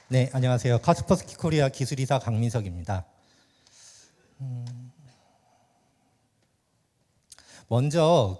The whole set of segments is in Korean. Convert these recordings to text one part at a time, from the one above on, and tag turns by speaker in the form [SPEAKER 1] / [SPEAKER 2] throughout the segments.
[SPEAKER 1] 네, 안녕하세요. 카스퍼스키 코리아 기술이사 강민석입니다. 먼저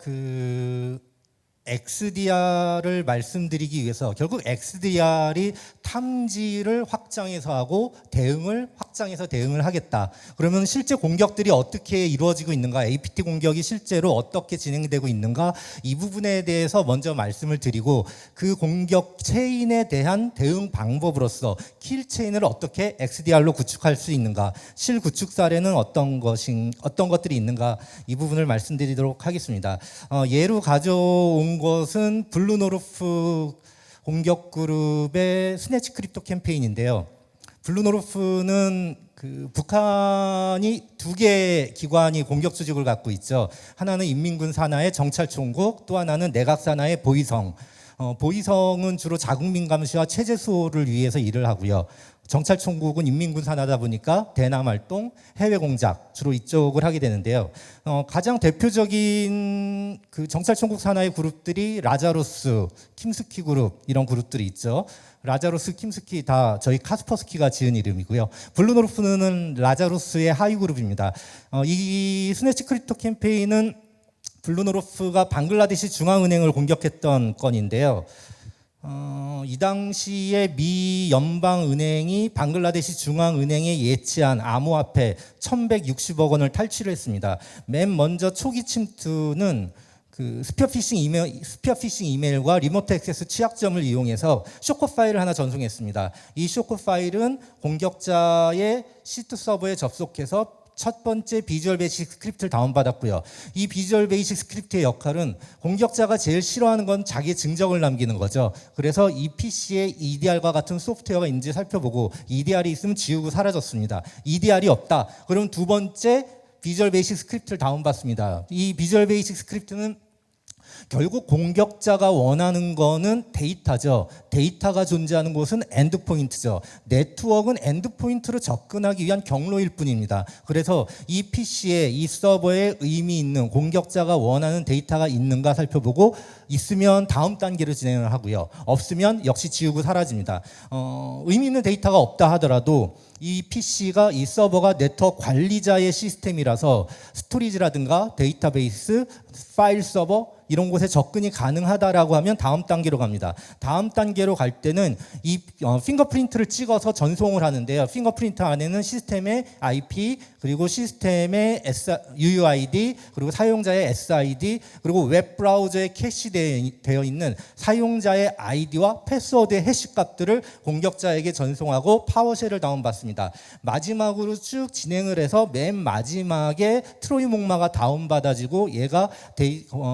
[SPEAKER 1] XDR을 말씀드리기 위해서 결국 XDR이 탐지를 확장해서 하고 대응을 확장해서 대응을 하겠다. 그러면 실제 공격들이 어떻게 이루어지고 있는가, APT 공격이 실제로 어떻게 진행되고 있는가, 이 부분에 대해서 먼저 말씀을 드리고 그 공격 체인에 대한 대응 방법으로서 킬 체인을 어떻게 XDR로 구축할 수 있는가, 실구축 사례는 어떤 것들이 있는가, 이 부분을 말씀드리도록 하겠습니다. 예로 가져온 것은 블루노르프 공격 그룹의 스네치 크립토 캠페인인데요. 블루노르프는 북한이 두 개의 기관이 공격 수직을 갖고 있죠. 하나는 인민군 산하의 정찰총국, 또 하나는 내각 산하의 보위성. 보위성은 주로 자국민 감시와 체제 수호를 위해서 일을 하고요. 정찰총국은 인민군 산하다 보니까 대남 활동, 해외 공작 주로 이쪽을 하게 되는데요. 가장 대표적인 정찰총국 산하의 그룹들이 라자루스, 킴스키 그룹 이런 그룹들이 있죠. 라자루스, 킴스키 다 저희 카스퍼스키가 지은 이름이고요. 블루노르프는 라자루스의 하위 그룹입니다. 이 스네치 크립토 캠페인은 블루노르프가 방글라데시 중앙은행을 공격했던 건인데요. 이 당시에 미 연방은행이 방글라데시 중앙은행에 예치한 암호화폐 1160억 원을 탈취를 했습니다. 맨 먼저 초기 침투는 스피어피싱 이메일과 리모트 액세스 취약점을 이용해서 쇼크 파일을 하나 전송했습니다. 이 쇼크 파일은 공격자의 시트 서버에 접속해서 첫 번째 비주얼 베이식 스크립트를 다운받았고요. 이 비주얼 베이식 스크립트의 역할은 공격자가 제일 싫어하는 건 자기의 증적을 남기는 거죠. 그래서 이 PC에 EDR과 같은 소프트웨어가 있는지 살펴보고 EDR이 있으면 지우고 사라졌습니다. EDR이 없다. 그럼 두 번째 비주얼 베이식 스크립트를 다운받습니다. 이 비주얼 베이식 스크립트는 결국 공격자가 원하는 거는 데이터죠. 데이터가 존재하는 곳은 엔드포인트죠. 네트워크는 엔드포인트로 접근하기 위한 경로일 뿐입니다. 그래서 이 PC에 이 서버에 의미 있는 공격자가 원하는 데이터가 있는가 살펴보고 있으면 다음 단계로 진행을 하고요. 없으면 역시 지우고 사라집니다. 의미 있는 데이터가 없다 하더라도 이 PC가 이 서버가 네트워크 관리자의 시스템이라서 스토리지라든가 데이터베이스, 파일 서버 이런 곳에 접근이 가능하다라고 하면 다음 단계로 갑니다. 다음 단계로 갈 때는 이 핑거프린트를 찍어서 전송을 하는데요. 핑거프린트 안에는 시스템의 IP, 그리고 시스템의 UUID, 그리고 사용자의 SID, 그리고 웹 브라우저에 캐시되어 있는 사용자의 아이디와 패스워드의 해시 값들을 공격자에게 전송하고 파워쉘을 다운받습니다. 마지막으로 쭉 진행을 해서 맨 마지막에 트로이 목마가 다운받아지고 얘가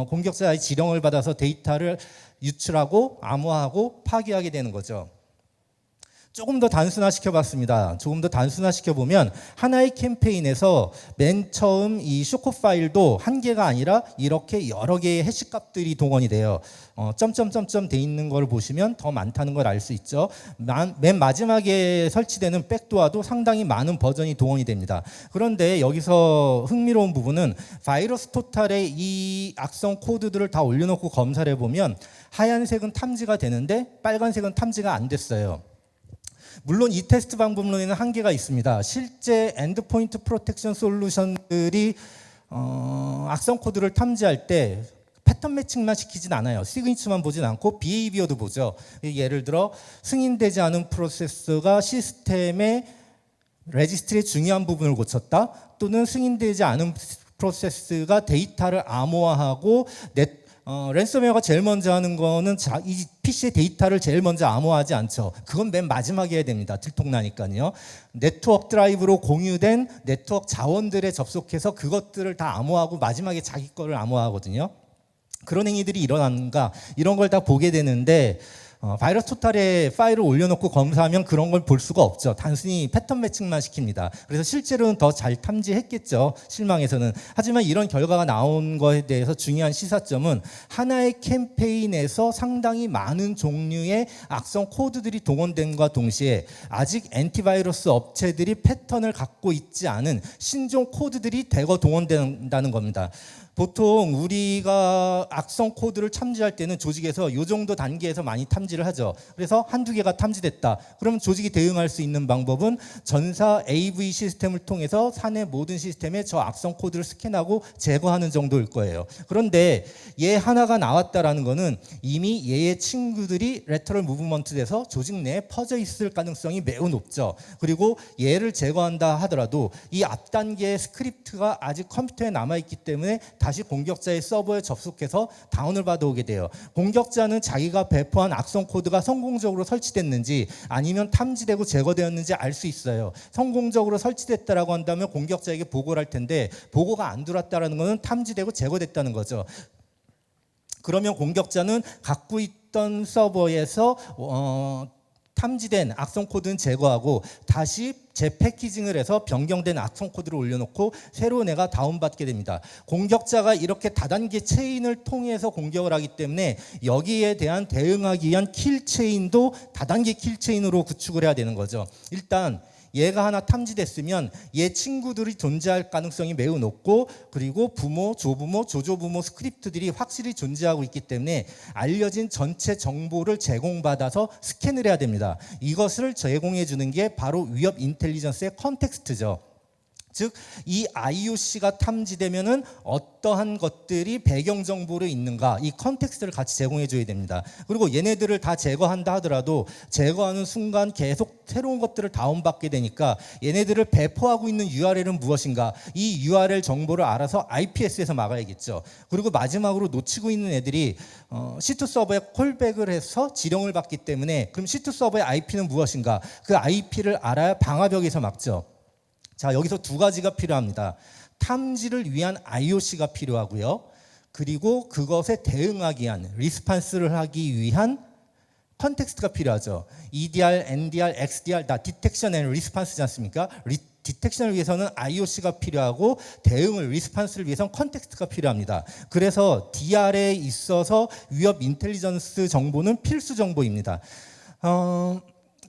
[SPEAKER 1] 공격자의 지령을 받아서 데이터를 유출하고 암호화하고 파기하게 되는 거죠. 조금 더 단순화시켜 봤습니다. 조금 더 단순화시켜 보면 하나의 캠페인에서 맨 처음 이 쇼크 파일도 한 개가 아니라 이렇게 여러 개의 해시 값들이 동원이 돼요. 점점점점 돼 있는 걸 보시면 더 많다는 걸 알 수 있죠. 맨 마지막에 설치되는 백도어도 상당히 많은 버전이 동원이 됩니다. 그런데 여기서 흥미로운 부분은 바이러스 토탈에 이 악성 코드들을 다 올려놓고 검사를 해보면 하얀색은 탐지가 되는데 빨간색은 탐지가 안 됐어요. 물론 이 테스트 방법론에는 한계가 있습니다. 실제 엔드포인트 프로텍션 솔루션들이 악성 코드를 탐지할 때 패턴 매칭만 시키진 않아요. 시그니처만 보진 않고 비헤이비어도 보죠. 예를 들어 승인되지 않은 프로세서가 시스템의 레지스트리의 중요한 부분을 고쳤다, 또는 승인되지 않은 프로세스가 데이터를 암호화하고 랜섬웨어가 제일 먼저 하는 거는 이 PC의 데이터를 제일 먼저 암호화하지 않죠. 그건 맨 마지막에 해야 됩니다. 들통나니까요. 네트워크 드라이브로 공유된 네트워크 자원들에 접속해서 그것들을 다 암호화하고 마지막에 자기 거를 암호화하거든요. 그런 행위들이 일어나는가, 이런 걸 다 보게 되는데 바이러스 토탈에 파일을 올려놓고 검사하면 그런 걸 볼 수가 없죠. 단순히 패턴 매칭만 시킵니다. 그래서 실제로는 더 잘 탐지했겠죠, 실망에서는. 하지만 이런 결과가 나온 거에 대해서 중요한 시사점은 하나의 캠페인에서 상당히 많은 종류의 악성 코드들이 동원된과 동시에 아직 엔티바이러스 업체들이 패턴을 갖고 있지 않은 신종 코드들이 대거 동원된다는 겁니다. 보통 우리가 악성 코드를 탐지할 때는 조직에서 이 정도 단계에서 많이 탐지를 하죠. 그래서 한두 개가 탐지됐다. 그러면 조직이 대응할 수 있는 방법은 전사 AV 시스템을 통해서 사내 모든 시스템에 저 악성 코드를 스캔하고 제거하는 정도일 거예요. 그런데 얘 하나가 나왔다라는 거는 이미 얘의 친구들이 레터럴 무브먼트 돼서 조직 내에 퍼져 있을 가능성이 매우 높죠. 그리고 얘를 제거한다 하더라도 이 앞 단계의 스크립트가 아직 컴퓨터에 남아있기 때문에 다시 공격자의 서버에 접속해서 다운을 받아오게 돼요. 공격자는 자기가 배포한 악성 코드가 성공적으로 설치됐는지 아니면 탐지되고 제거되었는지 알 수 있어요. 성공적으로 설치됐다라고 한다면 공격자에게 보고를 할 텐데 보고가 안 들어왔다라는 것은 탐지되고 제거됐다는 거죠. 그러면 공격자는 갖고 있던 서버에서 탐지된 악성 코드는 제거하고 다시 재패키징을 해서 변경된 악성 코드를 올려놓고 새로운 애가 다운받게 됩니다. 공격자가 이렇게 다단계 체인을 통해서 공격을 하기 때문에 여기에 대한 대응하기 위한 킬 체인도 다단계 킬 체인으로 구축을 해야 되는 거죠. 일단 얘가 하나 탐지됐으면 얘 친구들이 존재할 가능성이 매우 높고 그리고 부모, 조부모, 조조부모 스크립트들이 확실히 존재하고 있기 때문에 알려진 전체 정보를 제공받아서 스캔을 해야 됩니다. 이것을 제공해 주는 게 바로 위협 인텔리전스의 컨텍스트죠. 즉 이 IOC가 탐지되면은 어떠한 것들이 배경 정보로 있는가 이 컨텍스트를 같이 제공해 줘야 됩니다. 그리고 얘네들을 다 제거한다 하더라도 제거하는 순간 계속 새로운 것들을 다운받게 되니까 얘네들을 배포하고 있는 URL은 무엇인가 이 URL 정보를 알아서 IPS에서 막아야겠죠. 그리고 마지막으로 놓치고 있는 애들이 C2 서버에 콜백을 해서 지령을 받기 때문에 그럼 C2 서버의 IP는 무엇인가 그 IP를 알아야 방화벽에서 막죠. 자, 여기서 두 가지가 필요합니다. 탐지를 위한 IOC가 필요하고요. 그리고 그것에 대응하기 위한 리스판스를 하기 위한 컨텍스트가 필요하죠. EDR, NDR, XDR 다 디텍션 앤 리스판스지 않습니까? 디텍션을 위해서는 IOC가 필요하고 대응을 리스판스를 위해서는 컨텍스트가 필요합니다. 그래서 DR에 있어서 위협 인텔리전스 정보는 필수 정보입니다.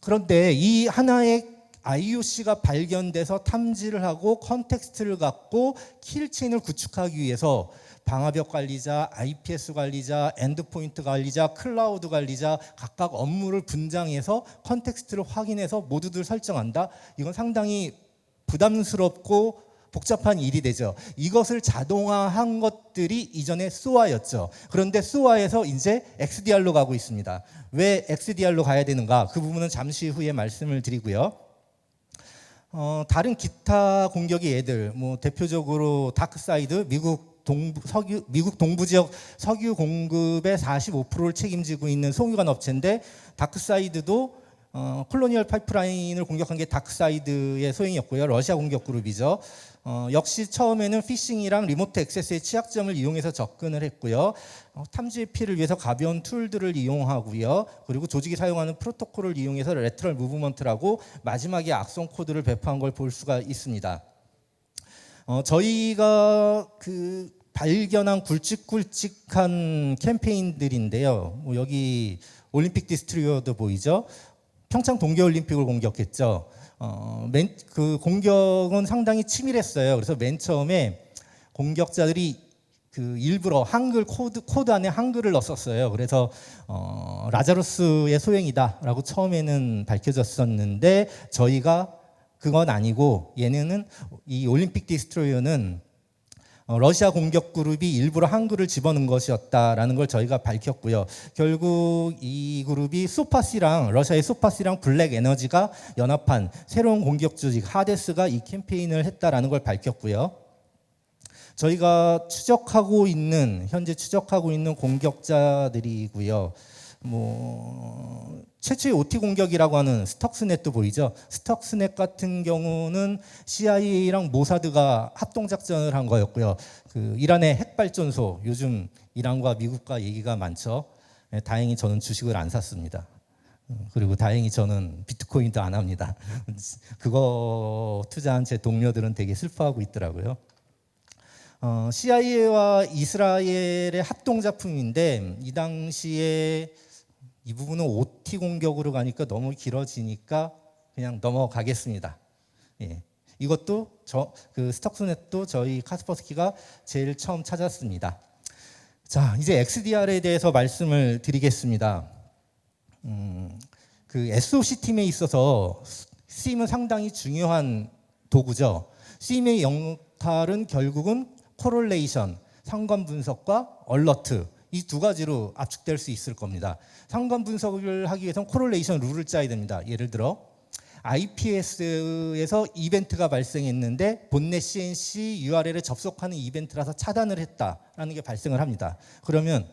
[SPEAKER 1] 그런데 이 하나의 IOC가 발견돼서 탐지를 하고 컨텍스트를 갖고 킬체인을 구축하기 위해서 방화벽 관리자, IPS 관리자, 엔드포인트 관리자, 클라우드 관리자 각각 업무를 분장해서 컨텍스트를 확인해서 모두들 설정한다. 이건 상당히 부담스럽고 복잡한 일이 되죠. 이것을 자동화한 것들이 이전에 SOA였죠. 그런데 SOA에서 이제 XDR로 가고 있습니다. 왜 XDR로 가야 되는가? 그 부분은 잠시 후에 말씀을 드리고요. 다른 기타 공격의 예들, 뭐 대표적으로 다크사이드, 미국 동부 지역 석유 공급의 45%를 책임지고 있는 송유관 업체인데 다크사이드도 콜로니얼 파이프라인을 공격한 게 다크사이드의 소행이었고요. 러시아 공격 그룹이죠. 역시 처음에는 피싱이랑 리모트 액세스의 취약점을 이용해서 접근을 했고요. 탐지의 피를 위해서 가벼운 툴들을 이용하고요. 그리고 조직이 사용하는 프로토콜을 이용해서 레터럴 무브먼트라고 마지막에 악성 코드를 배포한 걸 볼 수가 있습니다. 저희가 발견한 굵직굵직한 캠페인들인데요. 여기 올림픽 디스트리뷰어도 보이죠? 평창 동계올림픽을 공격했죠. 그 공격은 상당히 치밀했어요. 그래서 맨 처음에 공격자들이 일부러 한글 코드 안에 한글을 넣었어요. 그래서 라자루스의 소행이다라고 처음에는 밝혀졌었는데 저희가 그건 아니고 얘네는 이 올림픽 디스트로이어는 러시아 공격 그룹이 일부러 한글을 집어넣은 것이었다라는 걸 저희가 밝혔고요. 결국 이 그룹이 소파시랑 러시아의 소파시랑 블랙 에너지가 연합한 새로운 공격 조직 하데스가 이 캠페인을 했다라는 걸 밝혔고요. 저희가 현재 추적하고 있는 공격자들이고요. 최초의 OT 공격이라고 하는 스톡스넷도 보이죠. 스톡스넷 같은 경우는 CIA랑 모사드가 합동작전을 한 거였고요. 이란의 핵발전소, 요즘 이란과 미국과 얘기가 많죠. 다행히 저는 주식을 안 샀습니다. 그리고 다행히 저는 비트코인도 안 합니다. 그거 투자한 제 동료들은 되게 슬퍼하고 있더라고요. CIA와 이스라엘의 합동작품인데 이 당시에 이 부분은 OT 공격으로 가니까 너무 길어지니까 그냥 넘어가겠습니다. 예. 이것도 스톡스넷도 저희 카스퍼스키가 제일 처음 찾았습니다. 자, 이제 XDR에 대해서 말씀을 드리겠습니다. 그 SOC 팀에 있어서 SIEM은 상당히 중요한 도구죠. SIEM의 역할은 결국은 코렐레이션, 상관 분석과 얼러트, 이 두 가지로 압축될 수 있을 겁니다. 상관 분석을 하기 위해서는 코렐레이션 룰을 짜야 됩니다. 예를 들어 IPS에서 이벤트가 발생했는데 본넷 CNC URL에 접속하는 이벤트라서 차단을 했다라는 게 발생을 합니다. 그러면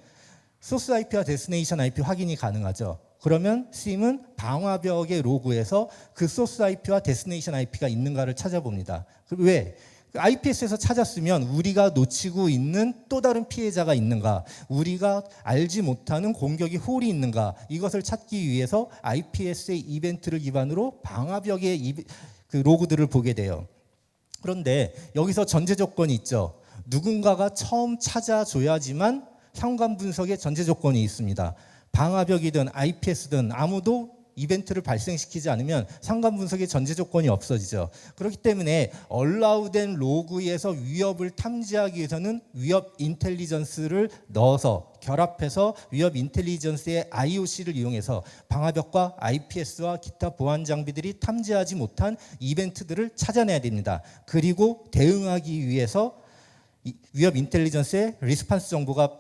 [SPEAKER 1] 소스 IP와 데스티네이션 IP 확인이 가능하죠. 그러면 SIEM은 방화벽의 로그에서 그 소스 IP와 데스티네이션 IP가 있는가를 찾아봅니다. 왜? IPS에서 찾았으면 우리가 놓치고 있는 또 다른 피해자가 있는가, 우리가 알지 못하는 공격이 홀이 있는가, 이것을 찾기 위해서 IPS의 이벤트를 기반으로 방화벽의 그 로그들을 보게 돼요. 그런데 여기서 전제 조건이 있죠. 누군가가 처음 찾아줘야지만 상관 분석의 전제 조건이 있습니다. 방화벽이든 IPS든 아무도 이벤트를 발생시키지 않으면 상관 분석의 전제 조건이 없어지죠. 그렇기 때문에 얼라우된 로그에서 위협을 탐지하기 위해서는 위협 인텔리전스를 넣어서 결합해서 위협 인텔리전스의 IOC를 이용해서 방화벽과 IPS와 기타 보안 장비들이 탐지하지 못한 이벤트들을 찾아내야 됩니다. 그리고 대응하기 위해서 위협 인텔리전스의 리스판스 정보가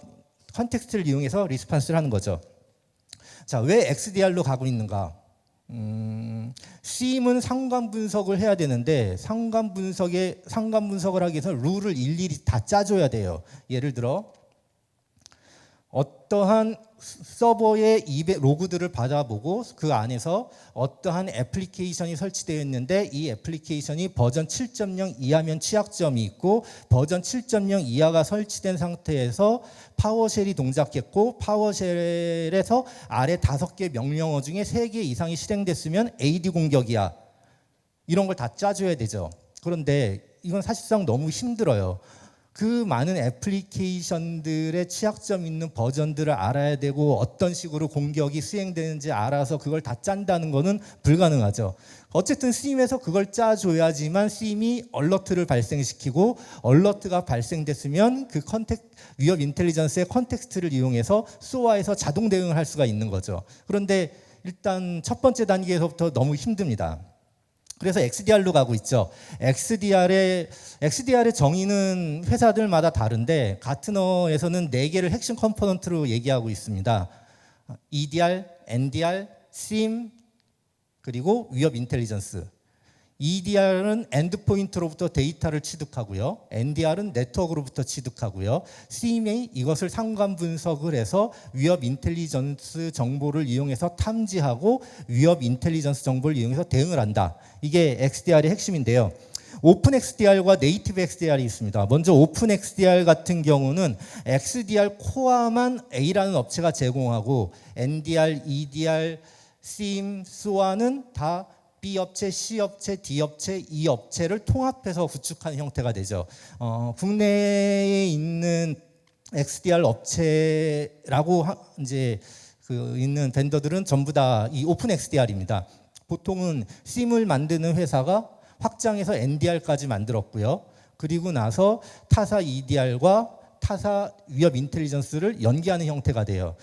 [SPEAKER 1] 컨텍스트를 이용해서 리스판스를 하는 거죠. 자, 왜 XDR로 가고 있는가? SIEM은 상관 분석을 해야 되는데 상관 분석을 하기 위해서 룰을 일일이 다 짜줘야 돼요. 예를 들어 어떠한 서버의 로그들을 받아보고 그 안에서 어떠한 애플리케이션이 설치되어 있는데 이 애플리케이션이 버전 7.0 이하면 취약점이 있고 버전 7.0 이하가 설치된 상태에서 파워쉘이 동작했고 파워쉘에서 아래 5개 명령어 중에 3개 이상이 실행됐으면 AD 공격이야. 이런 걸 다 짜줘야 되죠. 그런데 이건 사실상 너무 힘들어요. 그 많은 애플리케이션들의 취약점 있는 버전들을 알아야 되고 어떤 식으로 공격이 수행되는지 알아서 그걸 다 짠다는 것은 불가능하죠. 어쨌든 SIEM에서 그걸 짜줘야지만 SIEM이 얼러트를 발생시키고 얼러트가 발생됐으면 그 위협 인텔리전스의 컨텍스트를 이용해서 SOA에서 자동 대응을 할 수가 있는 거죠. 그런데 일단 첫 번째 단계에서부터 너무 힘듭니다. 그래서 XDR로 가고 있죠. XDR의 정의는 회사들마다 다른데 가트너에서는 4개를 핵심 컴포넌트로 얘기하고 있습니다. EDR, NDR, SIEM, 그리고 위협 인텔리전스. EDR은 엔드포인트로부터 데이터를 취득하고요. NDR은 네트워크로부터 취득하고요. SIEM이 이것을 상관 분석을 해서 위협 인텔리전스 정보를 이용해서 탐지하고 위협 인텔리전스 정보를 이용해서 대응을 한다. 이게 XDR의 핵심인데요. 오픈 XDR과 네이티브 XDR이 있습니다. 먼저 오픈 XDR 같은 경우는 XDR 코어만 A라는 업체가 제공하고 NDR, EDR, SIEM, SOA는 다 B 업체, C 업체, D 업체, E 업체를 통합해서 구축하는 형태가 되죠. 국내에 있는 XDR 업체라고 이제 있는 벤더들은 전부 다 이 오픈 XDR입니다. 보통은 SIEM을 만드는 회사가 확장해서 NDR까지 만들었고요. 그리고 나서 타사 EDR과 타사 위협 인텔리전스를 연계하는 형태가 돼요.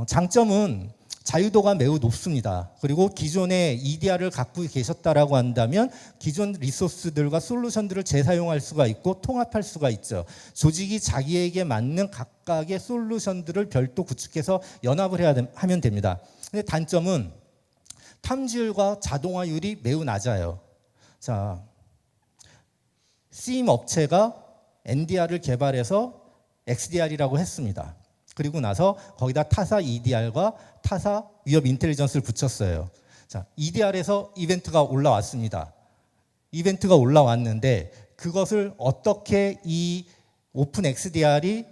[SPEAKER 1] 장점은 자유도가 매우 높습니다. 그리고 기존의 EDR을 갖고 계셨다라고 한다면 기존 리소스들과 솔루션들을 재사용할 수가 있고 통합할 수가 있죠. 조직이 자기에게 맞는 각각의 솔루션들을 별도 구축해서 연합을 하면 됩니다. 근데 단점은 탐지율과 자동화율이 매우 낮아요. 자, SIEM 업체가 NDR을 개발해서 XDR이라고 했습니다. 그리고 나서 거기다 타사 EDR과 타사 위협 인텔리전스를 붙였어요. 자, EDR에서 이벤트가 올라왔습니다. 이벤트가 올라왔는데 그것을 어떻게 이 오픈 XDR이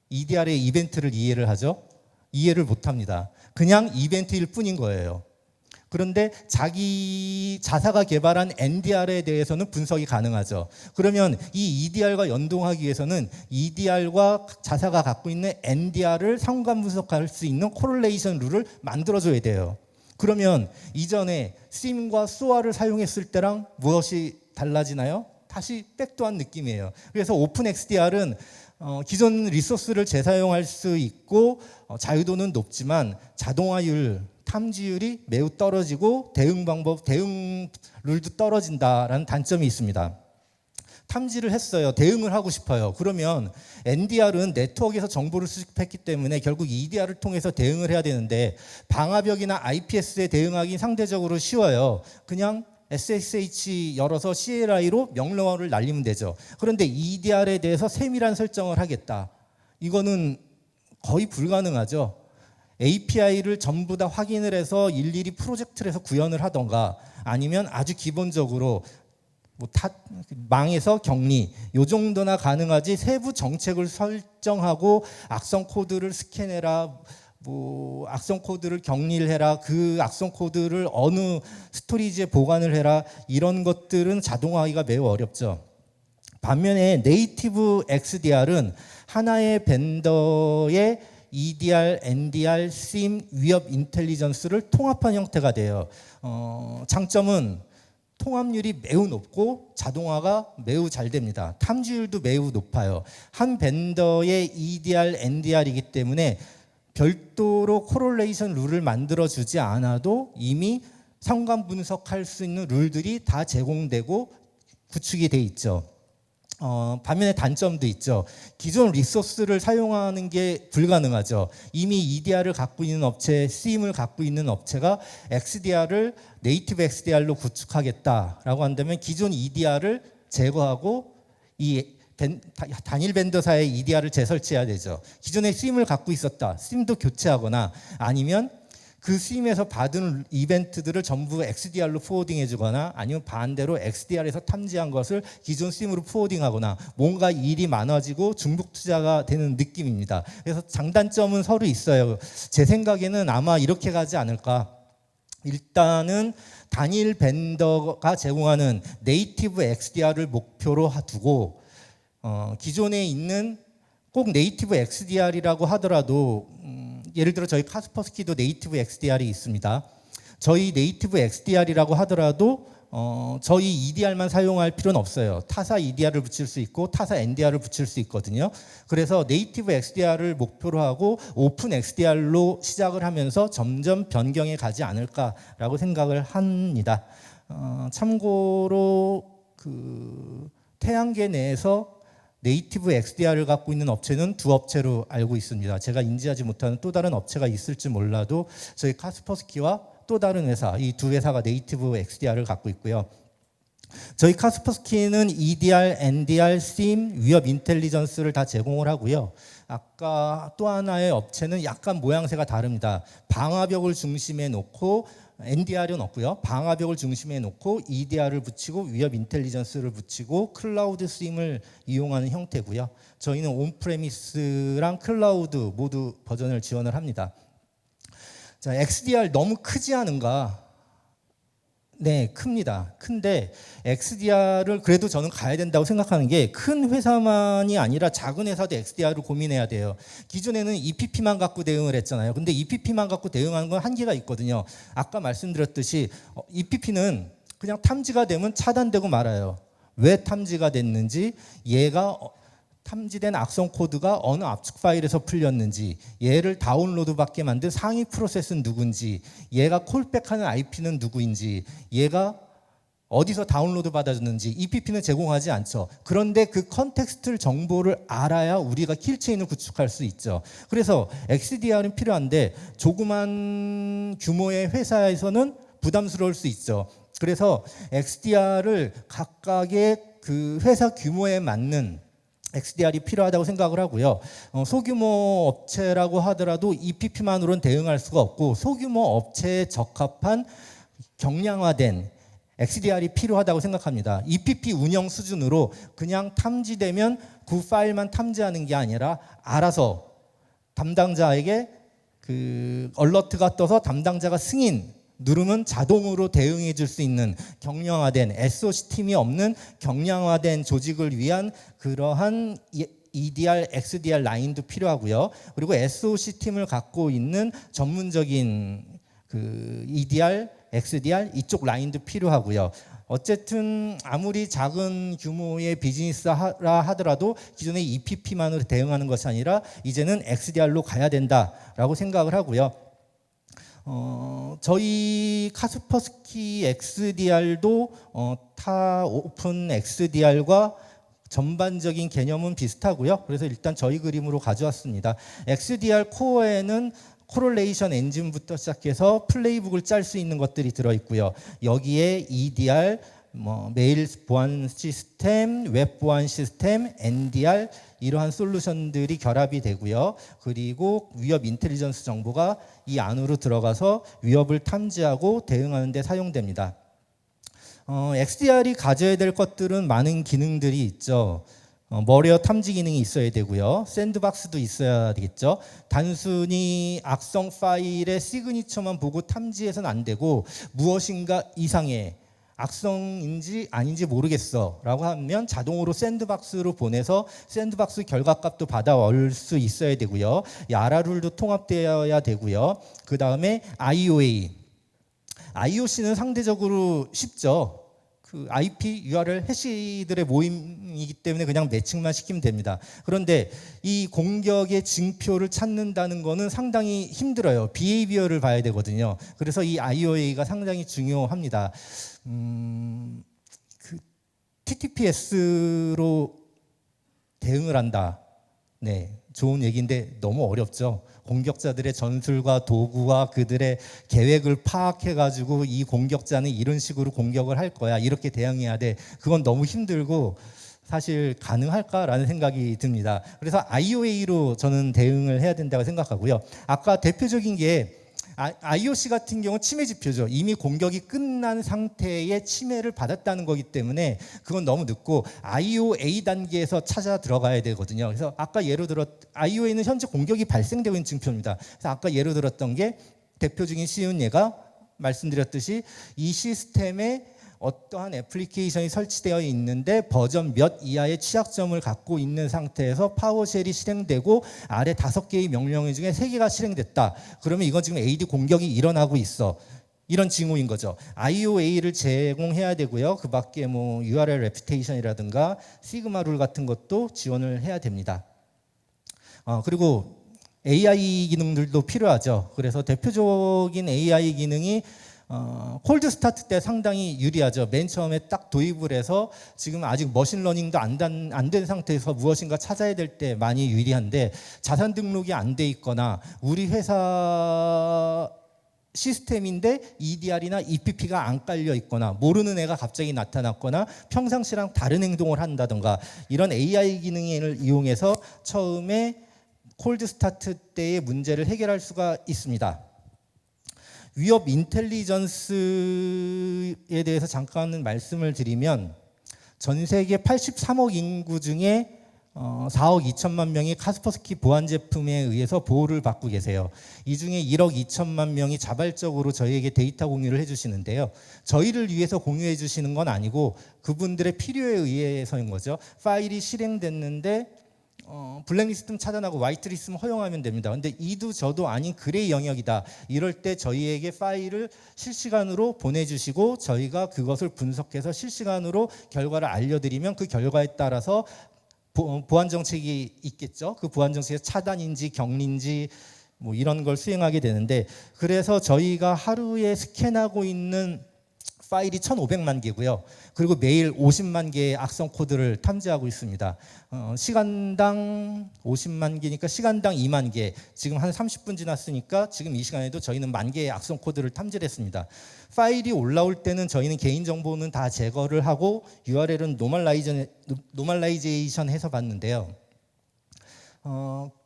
[SPEAKER 1] EDR의 이벤트를 이해를 하죠? 이해를 못합니다. 그냥 이벤트일 뿐인 거예요. 그런데 자사가 개발한 NDR에 대해서는 분석이 가능하죠. 그러면 이 EDR과 연동하기 위해서는 EDR과 자사가 갖고 있는 NDR을 상관 분석할 수 있는 코렐레이션 룰을 만들어줘야 돼요. 그러면 이전에 SIM과 SOA를 사용했을 때랑 무엇이 달라지나요? 다시 백도한 느낌이에요. 그래서 오픈 XDR은 기존 리소스를 재사용할 수 있고 자유도는 높지만 자동화율, 탐지율이 매우 떨어지고 대응 룰도 떨어진다라는 단점이 있습니다. 탐지를 했어요. 대응을 하고 싶어요. 그러면 NDR은 네트워크에서 정보를 수집했기 때문에 결국 EDR을 통해서 대응을 해야 되는데 방화벽이나 IPS에 대응하기 상대적으로 쉬워요. 그냥 SSH 열어서 CLI로 명령어를 날리면 되죠. 그런데 EDR에 대해서 세밀한 설정을 하겠다. 이거는 거의 불가능하죠. API를 전부 다 확인을 해서 일일이 프로젝트를 해서 구현을 하던가 아니면 아주 기본적으로 망에서 격리 요 정도나 가능하지 세부 정책을 설정하고 악성 코드를 스캔해라 악성 코드를 격리를 해라 그 악성 코드를 어느 스토리지에 보관을 해라 이런 것들은 자동화하기가 매우 어렵죠. 반면에 네이티브 XDR은 하나의 벤더의 EDR, NDR, SIM, 위협 인텔리전스를 통합한 형태가 돼요. 장점은 통합률이 매우 높고 자동화가 매우 잘 됩니다. 탐지율도 매우 높아요. 한 벤더의 EDR, NDR이기 때문에 별도로 코렐레이션 룰을 만들어주지 않아도 이미 상관 분석할 수 있는 룰들이 다 제공되고 구축이 돼 있죠. 반면에 단점도 있죠. 기존 리소스를 사용하는 게 불가능하죠. 이미 EDR을 갖고 있는 업체, SIM을 갖고 있는 업체가 XDR을 네이티브 XDR로 구축하겠다라고 한다면 기존 EDR을 제거하고 이 단일 벤더사의 EDR을 재설치해야 되죠. 기존에 SIM을 갖고 있었다. SIM도 교체하거나 아니면 그 SIM에서 받은 이벤트들을 전부 XDR로 포워딩해 주거나 아니면 반대로 XDR에서 탐지한 것을 기존 SIM으로 포워딩하거나 뭔가 일이 많아지고 중복 투자가 되는 느낌입니다. 그래서 장단점은 서로 있어요. 제 생각에는 아마 이렇게 가지 않을까. 일단은 단일 벤더가 제공하는 네이티브 XDR을 목표로 두고 기존에 있는 꼭 네이티브 XDR이라고 하더라도 예를 들어 저희 카스퍼스키도 네이티브 XDR이 있습니다. 저희 네이티브 XDR이라고 하더라도 저희 EDR만 사용할 필요는 없어요. 타사 EDR을 붙일 수 있고 타사 NDR을 붙일 수 있거든요. 그래서 네이티브 XDR을 목표로 하고 오픈 XDR로 시작을 하면서 점점 변경해 가지 않을까라고 생각을 합니다. 참고로 그 태양계 내에서 네이티브 XDR을 갖고 있는 업체는 두 업체로 알고 있습니다. 제가 인지하지 못하는 또 다른 업체가 있을지 몰라도 저희 카스퍼스키와 또 다른 회사, 이 두 회사가 네이티브 XDR을 갖고 있고요. 저희 카스퍼스키는 EDR, NDR, SIM, 위협 인텔리전스를 다 제공을 하고요. 아까 또 하나의 업체는 약간 모양새가 다릅니다. 방화벽을 중심에 놓고 NDR은 없고요. 방화벽을 중심에 놓고 EDR을 붙이고 위협 인텔리전스를 붙이고 클라우드 SIM을 이용하는 형태고요. 저희는 온프레미스랑 클라우드 모두 버전을 지원을 합니다. 자, XDR 너무 크지 않은가? 네, 큽니다. 큰데 XDR을 그래도 저는 가야 된다고 생각하는 게 큰 회사만이 아니라 작은 회사도 XDR을 고민해야 돼요. 기존에는 EPP만 갖고 대응을 했잖아요. 근데 EPP만 갖고 대응하는 건 한계가 있거든요. 아까 말씀드렸듯이 EPP는 그냥 탐지가 되면 차단되고 말아요. 왜 탐지가 됐는지, 얘가 탐지된 악성 코드가 어느 압축 파일에서 풀렸는지, 얘를 다운로드 받게 만든 상위 프로세스는 누군지, 얘가 콜백하는 IP는 누구인지, 얘가 어디서 다운로드 받아줬는지 EPP는 제공하지 않죠. 그런데 그 컨텍스트 정보를 알아야 우리가 킬체인을 구축할 수 있죠. 그래서 XDR은 필요한데 조그만 규모의 회사에서는 부담스러울 수 있죠. 그래서 XDR을 각각의 그 회사 규모에 맞는 XDR이 필요하다고 생각을 하고요. 소규모 업체라고 하더라도 EPP만으로는 대응할 수가 없고 소규모 업체에 적합한 경량화된 XDR이 필요하다고 생각합니다. EPP 운영 수준으로 그냥 탐지되면 그 파일만 탐지하는 게 아니라 알아서 담당자에게 그 얼러트가 떠서 담당자가 승인 누르면 자동으로 대응해 줄 수 있는 경량화된 SOC 팀이 없는 경량화된 조직을 위한 그러한 EDR, XDR 라인도 필요하고요. 그리고 SOC 팀을 갖고 있는 전문적인 그 EDR, XDR 이쪽 라인도 필요하고요. 어쨌든 아무리 작은 규모의 비즈니스라 하더라도 기존의 EPP만으로 대응하는 것이 아니라 이제는 XDR로 가야 된다라고 생각을 하고요. 저희 카스퍼스키 XDR도 타 오픈 XDR과 전반적인 개념은 비슷하고요. 그래서 일단 저희 그림으로 가져왔습니다. XDR 코어에는 코릴레이션 엔진부터 시작해서 플레이북을 짤 수 있는 것들이 들어있고요. 여기에 EDR, 메일 보안 시스템, 웹 보안 시스템, NDR 이러한 솔루션들이 결합이 되고요. 그리고 위협 인텔리전스 정보가 이 안으로 들어가서 위협을 탐지하고 대응하는 데 사용됩니다. XDR이 가져야 될 것들은 많은 기능들이 있죠. 머리어 탐지 기능이 있어야 되고요. 샌드박스도 있어야 되겠죠. 단순히 악성 파일의 시그니처만 보고 탐지해서는 안 되고 무엇인가 이상해. 악성인지 아닌지 모르겠어 라고 하면 자동으로 샌드박스로 보내서 샌드박스 결과값도 받아올 수 있어야 되고요. 야라룰도 통합되어야 되고요. 그 다음에 IOA. IOC는 상대적으로 쉽죠. 그 IP, URL, 해시들의 모임이기 때문에 그냥 매칭만 시키면 됩니다. 그런데 이 공격의 징표를 찾는다는 거는 상당히 힘들어요. 비헤이비어를 봐야 되거든요. 그래서 이 IOA가 상당히 중요합니다. 그 TTPS로 대응을 한다. 네, 좋은 얘기인데 너무 어렵죠. 공격자들의 전술과 도구와 그들의 계획을 파악해가지고 이 공격자는 이런 식으로 공격을 할 거야. 이렇게 대응해야 돼. 그건 너무 힘들고 사실 가능할까라는 생각이 듭니다. 그래서 IOA로 저는 대응을 해야 된다고 생각하고요. 아까 대표적인 게 IOC 같은 경우는 침해 지표죠. 이미 공격이 끝난 상태의 침해를 받았다는 거기 때문에 그건 너무 늦고 IOA 단계에서 찾아 들어가야 되거든요. 그래서 아까 예로 들었 IOA는 현재 공격이 발생되고 있는 징표입니다. 그래서 아까 예로 들었던 게 대표적인 쉬운 예가 말씀드렸듯이 이 시스템에 어떠한 애플리케이션이 설치되어 있는데 버전 몇 이하의 취약점을 갖고 있는 상태에서 파워쉘이 실행되고 아래 5개의 명령 중에 3개가 실행됐다. 그러면 이건 지금 AD 공격이 일어나고 있어. 이런 징후인 거죠. IOA를 제공해야 되고요. 그 밖에 뭐 URL 레퓨테이션이라든가 시그마 룰 같은 것도 지원을 해야 됩니다. 그리고 AI 기능들도 필요하죠. 그래서 대표적인 AI 기능이 콜드 스타트 때 상당히 유리하죠. 맨 처음에 딱 도입을 해서 지금 아직 머신러닝도 안 된 상태에서 무엇인가 찾아야 될 때 많이 유리한데 자산 등록이 안 돼 있거나 우리 회사 시스템인데 EDR이나 EPP가 안 깔려 있거나 모르는 애가 갑자기 나타났거나 평상시랑 다른 행동을 한다던가 이런 AI 기능을 이용해서 처음에 콜드 스타트 때의 문제를 해결할 수가 있습니다. 위협 인텔리전스에 대해서 잠깐 말씀을 드리면 전 세계 83억 인구 중에 4억 2천만 명이 카스퍼스키 보안 제품에 의해서 보호를 받고 계세요. 이 중에 1억 2천만 명이 자발적으로 저희에게 데이터 공유를 해주시는데요. 저희를 위해서 공유해 주시는 건 아니고 그분들의 필요에 의해서인 거죠. 파일이 실행됐는데 블랙리스트는 차단하고 화이트리스트는 허용하면 됩니다. 근데 이도 저도 아닌 그레이 영역이다. 이럴 때 저희에게 파일을 실시간으로 보내주시고 저희가 그것을 분석해서 실시간으로 결과를 알려드리면 그 결과에 따라서 보안 정책이 있겠죠. 그 보안 정책이 차단인지 격리인지 뭐 이런 걸 수행하게 되는데 그래서 저희가 하루에 스캔하고 있는 파일이 1,500만 개고요. 그리고 매일 50만 개의 악성 코드를 탐지하고 있습니다. 시간당 50만 개니까 시간당 2만 개. 지금 한 30분 지났으니까 지금 이 시간에도 저희는 1만 개의 악성 코드를 탐지를 했습니다. 파일이 올라올 때는 저희는 개인정보는 다 제거를 하고 URL은 노멀라이제이션 해서 봤는데요.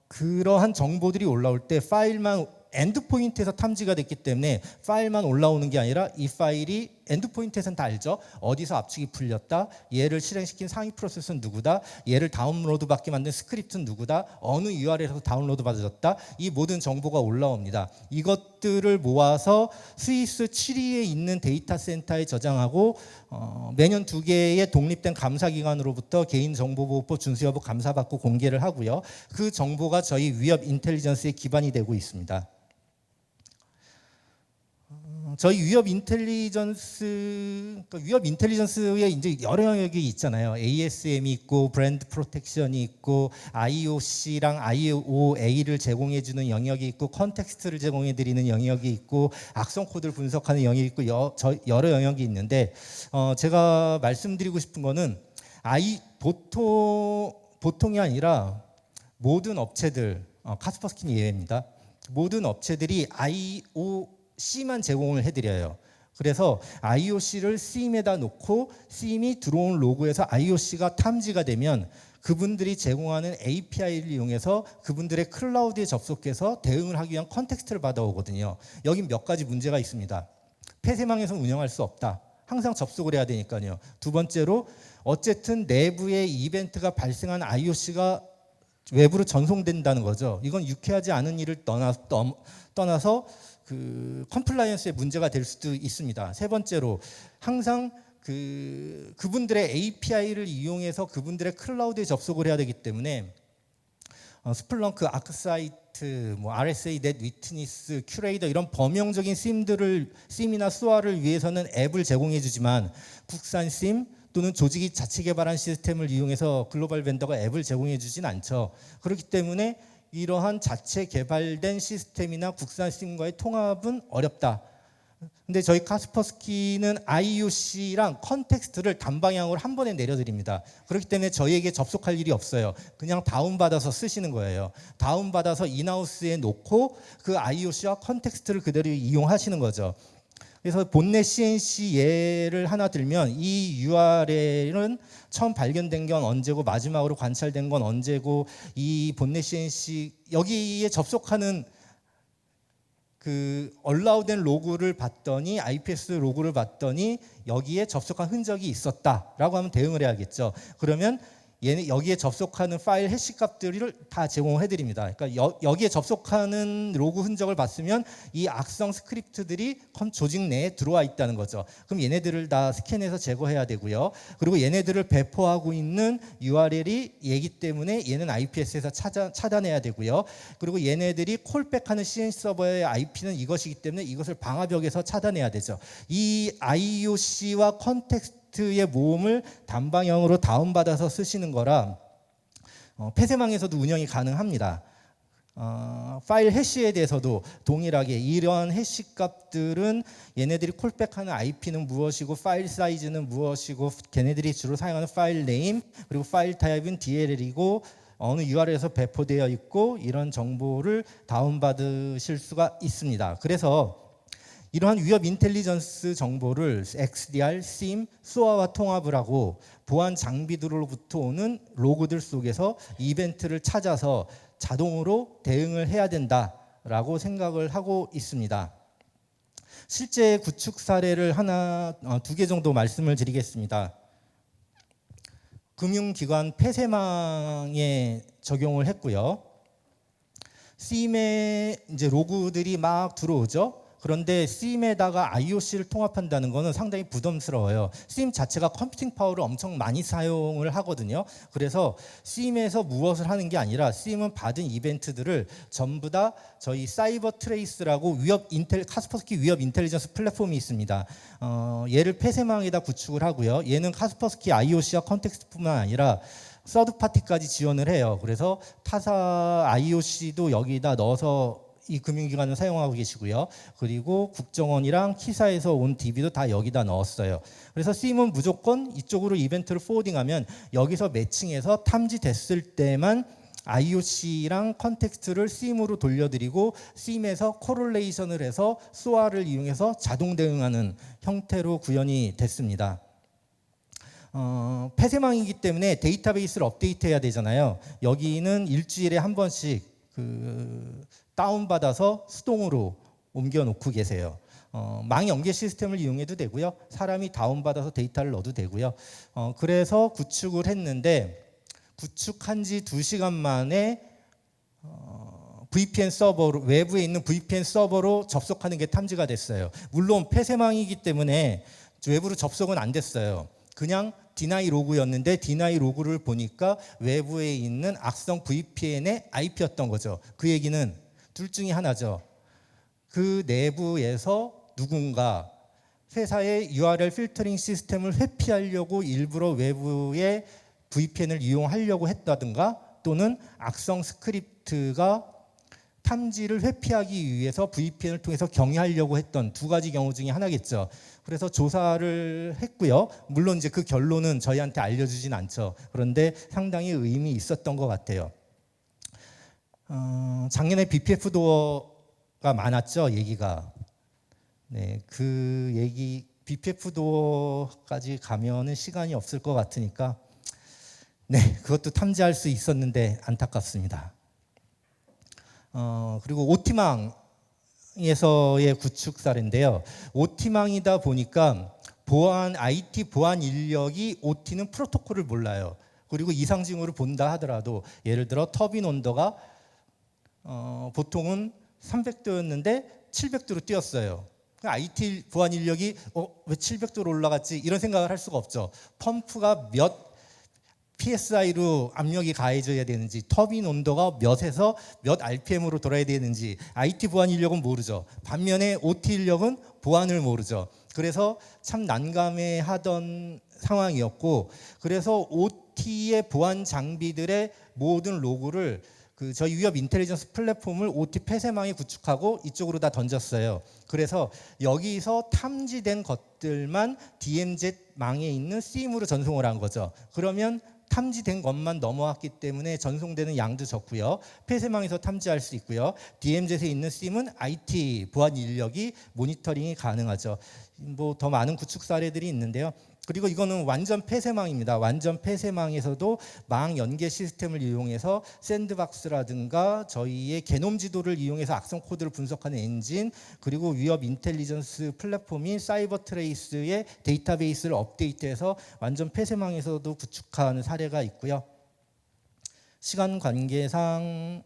[SPEAKER 1] 그러한 정보들이 올라올 때 파일만 엔드포인트에서 탐지가 됐기 때문에 파일만 올라오는 게 아니라 이 파일이 엔드포인트에서는 다 알죠. 어디서 압축이 풀렸다. 얘를 실행시킨 상위 프로세스는 누구다. 얘를 다운로드 받게 만든 스크립트는 누구다. 어느 URL에서 다운로드 받아졌다. 이 모든 정보가 올라옵니다. 이것들을 모아서 스위스 7위에 있는 데이터 센터에 저장하고 매년 2개의 독립된 감사기관으로부터 개인정보보호법 준수여부 감사받고 공개를 하고요. 그 정보가 저희 위협 인텔리전스의 기반이 되고 있습니다. 저희 위협 인텔리전스에 이제 여러 영역이 있잖아요. ASM이 있고 브랜드 프로텍션이 있고 IOC랑 IOA를 제공해주는 영역이 있고 컨텍스트를 제공해드리는 영역이 있고 악성 코드를 분석하는 영역이 있고 여러 영역이 있는데 제가 말씀드리고 싶은 거는 보통이 아니라 모든 업체들 카스퍼스키는 예외입니다. 모든 업체들이 IOC만 제공을 해드려요. 그래서 IOC를 SIEM에다 놓고 SIEM이 들어온 로그에서 IOC가 탐지가 되면 그분들이 제공하는 API를 이용해서 그분들의 클라우드에 접속해서 대응을 하기 위한 컨텍스트를 받아오거든요. 여긴 몇 가지 문제가 있습니다. 폐쇄망에서 운영할 수 없다. 항상 접속을 해야 되니까요. 두 번째로 어쨌든 내부에 이벤트가 발생한 IOC가 외부로 전송된다는 거죠. 이건 유쾌하지 않은 일을 떠나서 그 컴플라이언스에 문제가 될 수도 있습니다. 세 번째로 항상 그분들의 API를 이용해서 그분들의 클라우드에 접속을 해야 되기 때문에 스플렁크, 아크사이트, RSA, 넷 위트니스, 큐레이터 이런 범용적인 SIEM이나 SOA를 위해서는 앱을 제공해 주지만 국산 SIEM 또는 조직이 자체 개발한 시스템을 이용해서 글로벌 벤더가 앱을 제공해 주진 않죠. 그렇기 때문에 이러한 자체 개발된 시스템이나 국산 SIEM과의 통합은 어렵다. 근데 저희 카스퍼스키는 IOC랑 컨텍스트를 단방향으로 한 번에 내려드립니다. 그렇기 때문에 저희에게 접속할 일이 없어요. 그냥 다운받아서 쓰시는 거예요. 다운받아서 인하우스에 놓고 그 IOC와 컨텍스트를 그대로 이용하시는 거죠. 그래서 본넷 CNC 예를 하나 들면 이 URL은 처음 발견된 건 언제고 마지막으로 관찰된 건 언제고 이 본넷 CNC 여기에 접속하는 그 얼라우된 로그를 봤더니 IPS 로그를 봤더니 여기에 접속한 흔적이 있었다라고 하면 대응을 해야겠죠. 그러면 여기에 접속하는 파일 해시 값들을 다 제공해 드립니다. 그러니까 여기에 접속하는 로그 흔적을 봤으면 이 악성 스크립트들이 조직 내에 들어와 있다는 거죠. 그럼 얘네들을 다 스캔해서 제거해야 되고요. 그리고 얘네들을 배포하고 있는 URL이 얘기 때문에 얘는 IPS에서 차단해야 되고요. 그리고 얘네들이 콜백하는 CNC 서버의 IP는 이것이기 때문에 이것을 방화벽에서 차단해야 되죠. 이 IOC와 컨텍스트 의 모음을 단방향으로 다운받아서 쓰시는 거라 폐쇄망에서도 운영이 가능합니다. 파일 해시에 대해서도 동일하게 이러한 해시 값들은 얘네들이 콜백하는 IP는 무엇이고 파일 사이즈는 무엇이고 걔네들이 주로 사용하는 파일 네임 그리고 파일 타입은 DLL이고 어느 URL에서 배포되어 있고 이런 정보를 다운받으실 수가 있습니다. 그래서 이러한 위협 인텔리전스 정보를 XDR, SIEM, SOA와 통합을 하고 보안 장비들로부터 오는 로그들 속에서 이벤트를 찾아서 자동으로 대응을 해야 된다라고 생각을 하고 있습니다. 실제 구축 사례를 두 개 정도 말씀을 드리겠습니다. 금융기관 폐쇄망에 적용을 했고요. SIEM에 이제 로그들이 막 들어오죠. 그런데 SIEM에다가 IOC를 통합한다는 것은 상당히 부담스러워요. SIEM 자체가 컴퓨팅 파워를 엄청 많이 사용을 하거든요. 그래서 SIEM에서 무엇을 하는 게 아니라 SIEM은 받은 이벤트들을 전부 다 저희 사이버 트레이스라고 카스퍼스키 위협 인텔리전스 플랫폼이 있습니다. 얘를 폐쇄망에다 구축을 하고요. 얘는 카스퍼스키 IOC와 컨텍스트뿐만 아니라 서드 파티까지 지원을 해요. 그래서 타사 IOC도 여기다 넣어서 이 금융기관을 사용하고 계시고요. 그리고 국정원이랑 키사에서 온 DB도 다 여기다 넣었어요. 그래서 SIEM은 무조건 이쪽으로 이벤트를 포워딩하면 여기서 매칭해서 탐지됐을 때만 IOC랑 컨텍스트를 SIEM으로 돌려드리고 SIEM에서 코릴레이션을 해서 SOA를 이용해서 자동 대응하는 형태로 구현이 됐습니다. 폐쇄망이기 때문에 데이터베이스를 업데이트해야 되잖아요. 여기는 일주일에 한 번씩 다운받아서 수동으로 옮겨놓고 계세요. 망 연계 시스템을 이용해도 되고요. 사람이 다운받아서 데이터를 넣어도 되고요. 그래서 구축을 했는데 구축한 지 2시간 만에 VPN 서버로 외부에 있는 VPN 서버로 접속하는 게 탐지가 됐어요. 물론 폐쇄망이기 때문에 외부로 접속은 안 됐어요. 그냥 디나이 로그였는데 디나이 로그를 보니까 외부에 있는 악성 VPN의 IP였던 거죠. 그 얘기는 둘 중에 하나죠. 그 내부에서 누군가 회사의 URL 필터링 시스템을 회피하려고 일부러 외부의 VPN을 이용하려고 했다든가, 또는 악성 스크립트가 탐지를 회피하기 위해서 VPN을 통해서 경유하려고 했던 두 가지 경우 중에 하나겠죠. 그래서 조사를 했고요. 물론 이제 그 결론은 저희한테 알려주진 않죠. 그런데 상당히 의미 있었던 것 같아요. 작년에 BPF 도어가 많았죠, 얘기가. 네, 그 얘기 BPF 도어까지 가면은 시간이 없을 것 같으니까, 네, 그것도 탐지할 수 있었는데 안타깝습니다. 그리고 OT망에서의 구축 사례인데요. OT망이다 보니까 IT 보안 인력이 OT는 프로토콜을 몰라요. 그리고 이상 징후를 본다 하더라도, 예를 들어 터빈 온도가 보통은 300도였는데 700도로 뛰었어요. IT 보안 인력이 왜 700도로 올라갔지? 이런 생각을 할 수가 없죠. 펌프가 몇 PSI로 압력이 가해져야 되는지, 터빈 온도가 몇에서 몇 RPM으로 돌아야 되는지 IT 보안 인력은 모르죠. 반면에 OT 인력은 보안을 모르죠. 그래서 참 난감해하던 상황이었고, 그래서 OT의 보안 장비들의 모든 로그를 저희 위협 인텔리전스 플랫폼을 OT 폐쇄망에 구축하고 이쪽으로 다 던졌어요. 그래서 여기서 탐지된 것들만 DMZ 망에 있는 SIEM으로 전송을 한 거죠. 그러면 탐지된 것만 넘어왔기 때문에 전송되는 양도 적고요. 폐쇄망에서 탐지할 수 있고요. DMZ에 있는 SIEM은 IT 보안 인력이 모니터링이 가능하죠. 뭐 더 많은 구축 사례들이 있는데요. 그리고 이거는 완전 폐쇄망입니다. 완전 폐쇄망에서도 망 연계 시스템을 이용해서 샌드박스라든가 저희의 게놈 지도를 이용해서 악성 코드를 분석하는 엔진, 그리고 위협 인텔리전스 플랫폼인 사이버 트레이스의 데이터베이스를 업데이트해서 완전 폐쇄망에서도 구축하는 사례가 있고요. 시간 관계상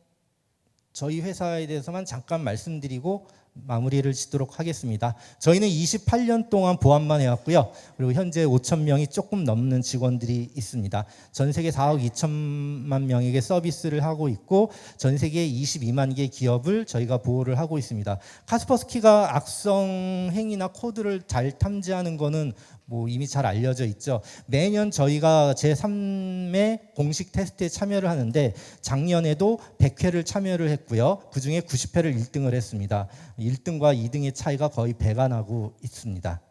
[SPEAKER 1] 저희 회사에 대해서만 잠깐 말씀드리고 마무리를 짓도록 하겠습니다. 저희는 28년 동안 보안만 해왔고요. 그리고 현재 5,000명이 조금 넘는 직원들이 있습니다. 전 세계 4억 2천만 명에게 서비스를 하고 있고, 전 세계 22만 개 기업을 저희가 보호를 하고 있습니다. 카스퍼스키가 악성 행위나 코드를 잘 탐지하는 거는 뭐 이미 잘 알려져 있죠. 매년 저희가 제3회 공식 테스트에 참여를 하는데, 작년에도 100회를 참여를 했고요. 그중에 90회를 1등을 했습니다. 1등과 2등의 차이가 거의 배가 나고 있습니다.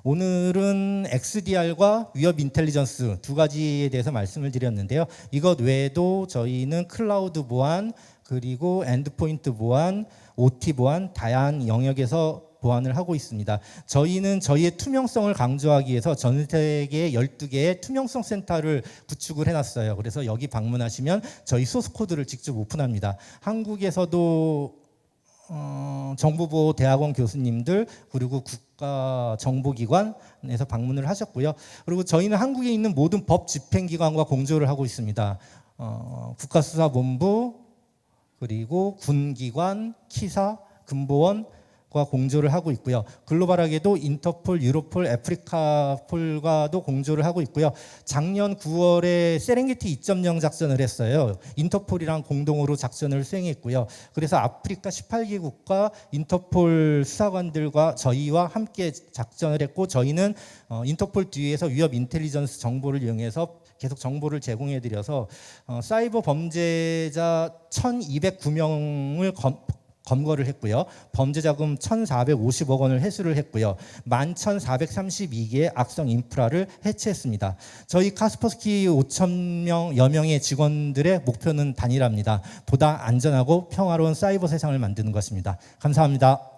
[SPEAKER 1] 오늘은 XDR과 위협 인텔리전스 두 가지에 대해서 말씀을 드렸는데요. 이것 외에도 저희는 클라우드 보안, 그리고 엔드포인트 보안, OT 보안, 다양한 영역에서 보안을 하고 있습니다. 저희는 저희의 투명성을 강조하기 위해서 전 세계 12개의 투명성 센터를 구축을 해놨어요. 그래서 여기 방문하시면 저희 소스 코드를 직접 오픈합니다. 한국에서도 정보보호대학원 교수님들, 그리고 국가정보기관에서 방문을 하셨고요. 그리고 저희는 한국에 있는 모든 법 집행기관과 공조를 하고 있습니다. 국가수사본부, 그리고 군기관, 키사, 금보원과 공조를 하고 있고요. 글로벌하게도 인터폴, 유로폴, 아프리카폴과도 공조를 하고 있고요. 작년 9월에 세렝게티 2.0 작전을 했어요. 인터폴이랑 공동으로 작전을 수행했고요. 그래서 아프리카 18개국과 인터폴 수사관들과 저희와 함께 작전을 했고, 저희는 인터폴 뒤에서 위협 인텔리전스 정보를 이용해서 계속 정보를 제공해드려서 사이버 범죄자 1,209명을 검거를 했고요. 범죄 자금 1,450억 원을 회수를 했고요. 11,432개의 악성 인프라를 해체했습니다. 저희 카스퍼스키 5,000여 명의 직원들의 목표는 단일합니다. 보다 안전하고 평화로운 사이버 세상을 만드는 것입니다. 감사합니다.